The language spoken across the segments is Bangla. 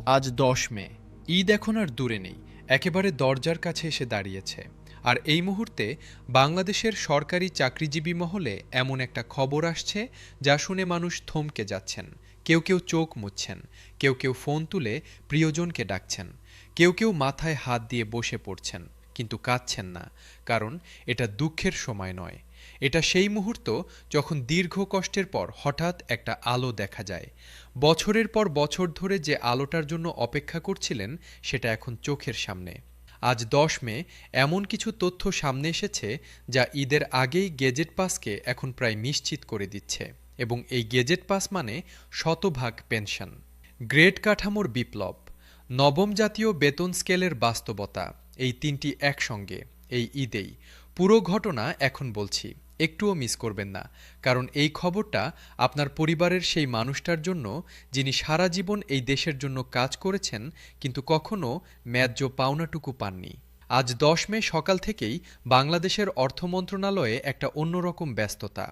আজ ১০ মে। ঈদ এখন আর দূরে নেই, একেবারে দরজার কাছে এসে দাঁড়িয়েছে। আর এই মুহূর্তে বাংলাদেশের সরকারি চাকরিজীবী মহলে এমন একটা খবর আসছে যা শুনে মানুষ থমকে যাচ্ছেন। কেউ কেউ চোখ মুছছেন, কেউ কেউ ফোন তুলে প্রিয়জনকে ডাকছেন, কেউ কেউ মাথায় হাত দিয়ে বসে পড়ছেন, কিন্তু কাঁদছেন না, কারণ এটা দুঃখের সময় নয়। এটা সেই মুহূর্ত যখন দীর্ঘ কষ্টের পর হঠাৎ একটা আলো দেখা যায়। বছরের পর বছর ধরে যে আলোটার জন্য অপেক্ষা করছিলেন সেটা এখন চোখের সামনে। আজ ১০ মে এমন কিছু তথ্য সামনে এসেছে যা ঈদের আগেই গেজেট পাসকে এখন প্রায় নিশ্চিত করে দিচ্ছে, এবং এই গেজেট পাস মানে শতভাগ পেনশন। গ্রেড কাঠামোর বিপ্লব, নবম জাতীয় বেতন স্কেলের বাস্তবতা, এই তিনটি একসঙ্গে এই ঈদেই। পুরো ঘটনা এখন বলছি, একটুও মিস করবেন না, কারণ এই খবরটা আপনার পরিবারের সেই মানুষটার জন্য যিনি সারা জীবন এই দেশের জন্য কাজ করেছেন কিন্তু কখনো ন্যায্য পাওনাটুকু পাননি। আজ ১০ মে সকাল থেকেই বাংলাদেশের অর্থ মন্ত্রণালয়ে একটা অন্যরকম ব্যস্ততা।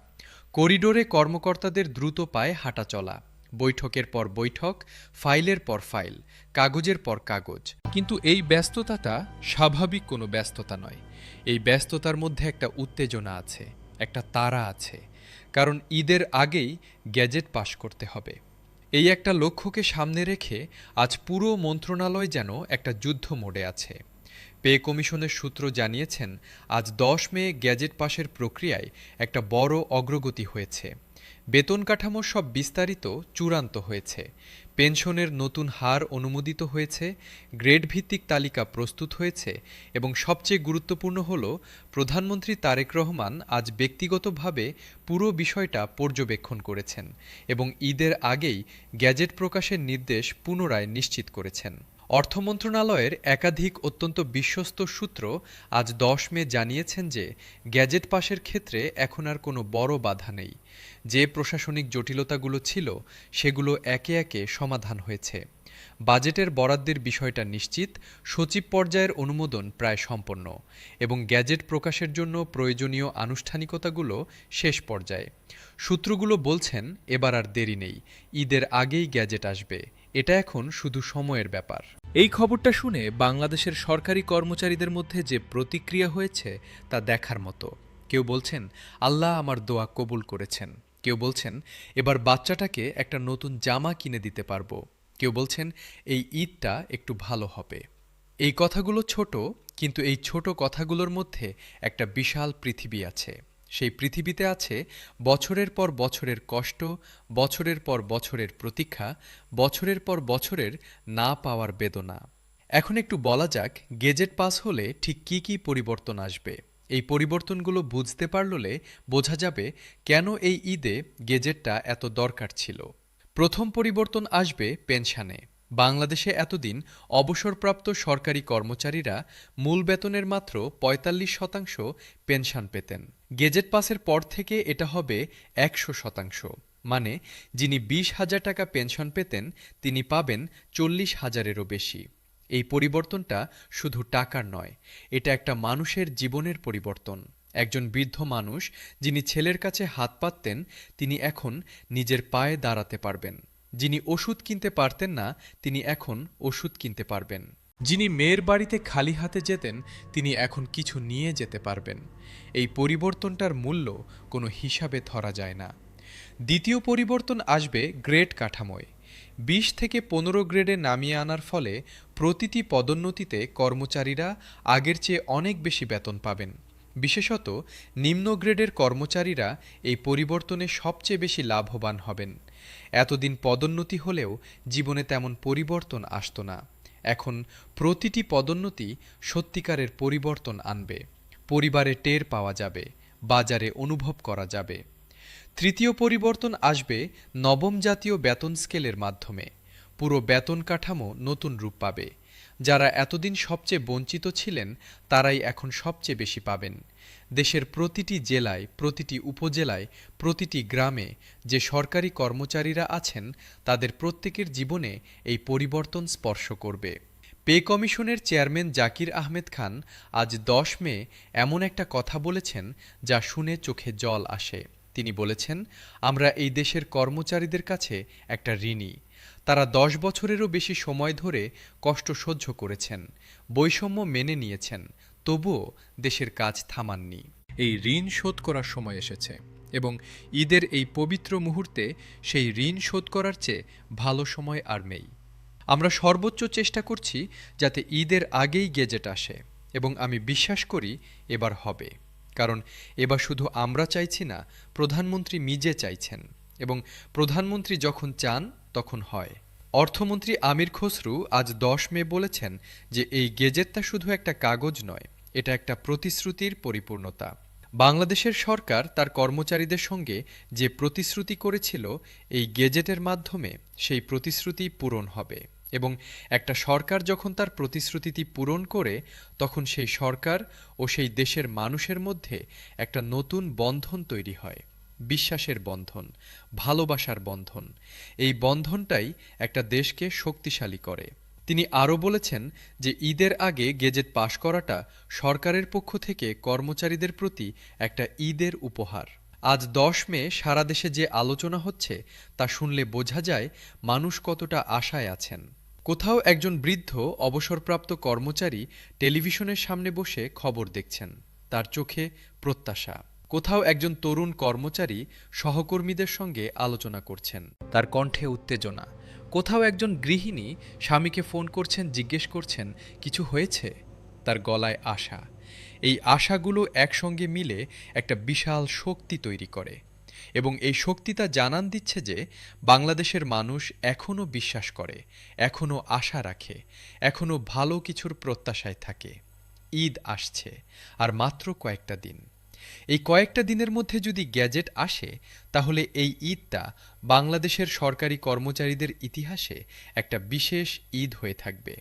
করিডোরে কর্মকর্তাদের দ্রুত পায়ে হাঁটা চলা, বৈঠকের পর বৈঠক, ফাইলের পর ফাইল, কাগজের পর কাগজ। কিন্তু এই ব্যস্ততাটা স্বাভাবিক কোনো ব্যস্ততা নয়। এই ব্যস্ততার মধ্যে একটা উত্তেজনা আছে, একটা তাড়া আছে, কারণ ঈদের আগেই গ্যাজেট পাশ করতে হবে। এই একটা লক্ষ্যকে সামনে রেখে আজ পুরো মন্ত্রণালয় যেন একটা যুদ্ধ মোডে আছে। পে কমিশনের সূত্র জানিয়েছেন, আজ ১০ মে গ্যাজেট পাশের প্রক্রিয়ায় একটা বড় অগ্রগতি হয়েছে। বেতন কাঠামোর সব বিস্তারিত চূড়ান্ত হয়েছে, পেনশনের নতুন হার অনুমোদিত হয়েছে, গ্রেড ভিত্তিক তালিকা প্রস্তুত হয়েছে, এবং সবচেয়ে গুরুত্বপূর্ণ হল প্রধানমন্ত্রী তারেক রহমান আজ ব্যক্তিগতভাবে পুরো বিষয়টা পর্যবেক্ষণ করেছেন এবং ঈদের আগেই গ্যাজেট প্রকাশের নির্দেশ পুনরায় নিশ্চিত করেছেন। অর্থ মন্ত্রণালয়ের একাধিক অত্যন্ত বিশ্বস্ত সূত্র আজ ১০ মে জানিয়েছেন যে গ্যাজেট পাশের ক্ষেত্রে এখন আর কোনো বড় বাধা নেই। যে প্রশাসনিক জটিলতাগুলো ছিল সেগুলো একে একে সমাধান হয়েছে। বাজেটের বরাদ্দের বিষয়টা নিশ্চিত, সচিব পর্যায়ের অনুমোদন প্রায় সম্পন্ন, এবং গ্যাজেট প্রকাশের জন্য প্রয়োজনীয় আনুষ্ঠানিকতাগুলো শেষ পর্যায়ে। সূত্রগুলো বলছেন এবার আর দেরি নেই, ঈদের আগেই গ্যাজেট আসবে, এটা এখন শুধু সময়ের ব্যাপার। এই খবরটা শুনে বাংলাদেশের সরকারি কর্মচারীদের মধ্যে যে প্রতিক্রিয়া হয়েছে তা দেখার মতো। কেউ বলছেন আল্লাহ আমার দোয়া কবুল করেছেন, কেউ বলছেন এবার বাচ্চাটাকে একটা নতুন জামা কিনে দিতে পারবো, কেউ বলছেন এই ঈদটা একটু ভালো হবে। এই কথাগুলো ছোট, কিন্তু এই ছোট কথাগুলোর মধ্যে একটা বিশাল পৃথিবী আছে। সেই পৃথিবীতে আছে বছরের পর বছরের কষ্ট, বছরের পর বছরের প্রতীক্ষা, বছরের পর বছরের না পাওয়ার বেদনা। এখন একটু বলা যাক গেজেট পাস হলে ঠিক কী কী পরিবর্তন আসবে। এই পরিবর্তনগুলো বুঝতে পারলে বোঝা যাবে কেন এই ঈদে গেজেটটা এত দরকার ছিল। প্রথম পরিবর্তন আসবে পেনশনে। বাংলাদেশে এতদিন অবসরপ্রাপ্ত সরকারি কর্মচারীরা মূল বেতনের মাত্র ৪৫% পেনশন পেতেন। গেজেট পাসের পর থেকে এটা হবে ১০০%, মানে যিনি ২০,০০০ টাকা পেনশন পেতেন তিনি পাবেন ৪০,০০০-এরও বেশি। এই পরিবর্তনটা শুধু টাকার নয়, এটা একটা মানুষের জীবনের পরিবর্তন। একজন বৃদ্ধ মানুষ যিনি ছেলের কাছে হাত পাততেন তিনি এখন নিজের পায়ে দাঁড়াতে পারবেন। যিনি ওষুধ কিনতে পারতেন না তিনি এখন ওষুধ কিনতে পারবেন। যিনি মেয়ের বাড়িতে খালি হাতে যেতেন তিনি এখন কিছু নিয়ে যেতে পারবেন। এই পরিবর্তনটার মূল্য কোনো হিসাবে ধরা যায় না। দ্বিতীয় পরিবর্তন আসবে গ্রেড কাঠামোয়। ২০ থেকে ১৫ গ্রেডে নামিয়ে আনার ফলে প্রতিটি পদোন্নতিতে কর্মচারীরা আগের চেয়ে অনেক বেশি বেতন পাবেন। বিশেষত নিম্ন গ্রেডের কর্মচারীরা এই পরিবর্তনে সবচেয়ে বেশি লাভবান হবেন। এতদিন পদোন্নতি হলেও জীবনে তেমন পরিবর্তন আসতো না। এখন প্রতিটি পদোন্নতি সত্যিকারের পরিবর্তন আনবে। পরিবারে টের পাওয়া যাবে, বাজারে অনুভব করা যাবে। তৃতীয় পরিবর্তন আসবে নবম জাতীয় বেতন স্কেলের মাধ্যমে। পুরো বেতন কাঠামো নতুন রূপ পাবে। যারা এতদিন সবচেয়ে বঞ্চিত ছিলেন তারাই এখন সবচেয়ে বেশি পাবেন। দেশের প্রতিটি জেলায়, প্রতিটি উপজেলায়, প্রতিটি গ্রামে যে সরকারি কর্মচারীরা আছেন তাদের প্রত্যেকের জীবনে এই পরিবর্তন স্পর্শ করবে। পে কমিশনের চেয়ারম্যান জাকির আহমেদ খান আজ ১০ মে এমন একটা কথা বলেছেন যা শুনে চোখে জল আসে। তিনি বলেছেন, আমরা এই দেশের কর্মচারীদের কাছে একটা ঋণী। তারা ১০ বছরেরও বেশি সময় ধরে কষ্ট সহ্য করেছেন, বৈষম্য মেনে নিয়েছেন, তবুও দেশের কাজ থামাননি। এই ঋণ শোধ করার সময় এসেছে এবং ঈদের এই পবিত্র মুহূর্তে সেই ঋণ শোধ করার চেয়ে ভালো সময় আর নেই। আমরা সর্বোচ্চ চেষ্টা করছি যাতে ঈদের আগেই গেজেট আসে এবং আমি বিশ্বাস করি এবার হবে। কারণ এবার শুধু আমরা চাইছি না, প্রধানমন্ত্রী নিজে চাইছেন এবং প্রধানমন্ত্রী যখন চান তখন হয়। অর্থমন্ত্রী আমির খসরু আজ ১০ মে বলেছেন যে এই গেজেটটা শুধু একটা কাগজ নয়, এটা একটা প্রতিশ্রুতির পরিপূর্ণতা। বাংলাদেশের সরকার তার কর্মচারীদের সঙ্গে যে প্রতিশ্রুতি করেছিল, এই গেজেটের মাধ্যমে সেই প্রতিশ্রুতি পূরণ হবে এবং একটা সরকার যখন তার প্রতিশ্রুতিটি পূরণ করে, তখন সেই সরকার ও সেই দেশের মানুষের মধ্যে একটা নতুন বন্ধন তৈরি হয়, বিশ্বাসের বন্ধন, ভালোবাসার বন্ধন। এই বন্ধনটাই একটা দেশকে শক্তিশালী করে। তিনি আরও বলেছেন যে ঈদের আগে গেজেট পাশ করাটা সরকারের পক্ষ থেকে কর্মচারীদের প্রতি একটা ঈদের উপহার। আজ ১০ মে সারা দেশে যে আলোচনা হচ্ছে তা শুনলে বোঝা যায় মানুষ কতটা আশায় আছেন। কোথাও একজন বৃদ্ধ অবসরপ্রাপ্ত কর্মচারী টেলিভিশনের সামনে বসে খবর দেখছেন, তার চোখে প্রত্যাশা। কোথাও একজন তরুণ কর্মচারী সহকর্মীদের সঙ্গে আলোচনা করছেন, তার কণ্ঠে উত্তেজনা। কোথাও একজন গৃহিণী স্বামীকে ফোন করছেন, জিজ্ঞেস করছেন কিছু হয়েছে, তার গলায় আশা। এই আশাগুলো একসঙ্গে মিলে একটা বিশাল শক্তি তৈরি করে এবং এই শক্তিটা জানান দিচ্ছে যে বাংলাদেশের মানুষ এখনও বিশ্বাস করে, এখনও আশা রাখে, এখনও ভালো কিছুর প্রত্যাশায় থাকে। ঈদ আসছে আর মাত্র কয়েকটা দিন। এই কয়েকটা দিনের মধ্যে যদি গ্যাজেট আসে, তাহলে এই ঈদটা বাংলাদেশের সরকারি কর্মচারীদের ইতিহাসে একটা বিশেষ ঈদ হয়ে থাকবে।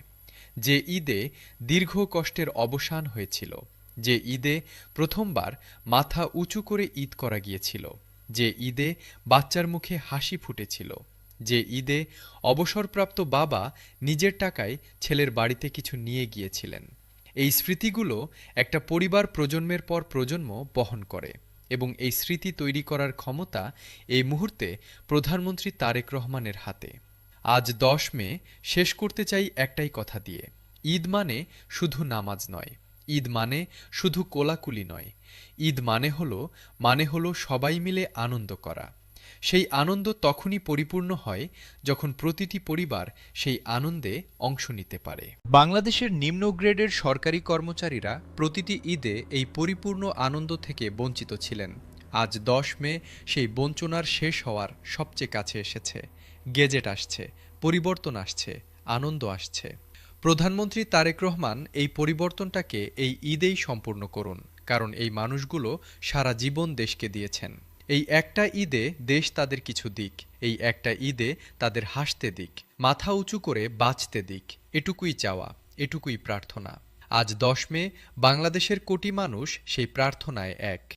যে ঈদে দীর্ঘ কষ্টের অবসান হয়েছিল, যে ঈদে প্রথমবার মাথা উঁচু করে ঈদ করা গিয়েছিল, যে ঈদে বাচ্চার মুখে হাসি ফুটেছিল, যে ঈদে অবসরপ্রাপ্ত বাবা নিজের টাকায় ছেলের বাড়িতে কিছু নিয়ে গিয়েছিলেন। এই স্মৃতিগুলো একটা পরিবার প্রজন্মের পর প্রজন্ম বহন করে এবং এই স্মৃতি তৈরি করার ক্ষমতা এই মুহূর্তে প্রধানমন্ত্রী তারেক রহমানের হাতে। আজ ১০ মে শেষ করতে চাই একটাই কথা দিয়ে, ঈদ মানে শুধু নামাজ নয়, ঈদ মানে শুধু কোলাকুলি নয়, ঈদ মানে হলো সবাই মিলে আনন্দ করা। সেই আনন্দ তখনই পরিপূর্ণ হয় যখন প্রতিটি পরিবার সেই আনন্দে অংশ নিতে পারে। বাংলাদেশের নিম্ন গ্রেডের সরকারি কর্মচারীরা প্রতিটি ঈদে এই পরিপূর্ণ আনন্দ থেকে বঞ্চিত ছিলেন। আজ ১০ মে সেই বঞ্চনার শেষ হওয়ার সবচেয়ে কাছে এসেছে। গেজেট আসছে, পরিবর্তন আসছে, আনন্দ আসছে। প্রধানমন্ত্রী তারেক রহমান এই পরিবর্তনটাকে এই ঈদেই সম্পূর্ণ করুন, কারণ এই মানুষগুলো সারা জীবন দেশকে দিয়েছেন। এই একটা ঈদে দেশ তাদের কিছু দিক, এই একটা ঈদে তাদের হাসতে দিক, মাথা উঁচু করে বাঁচতে দিক। এটুকুই চাওয়া, এটুকুই প্রার্থনা। আজ ১০ মে বাংলাদেশের কোটি মানুষ সেই প্রার্থনায় এক।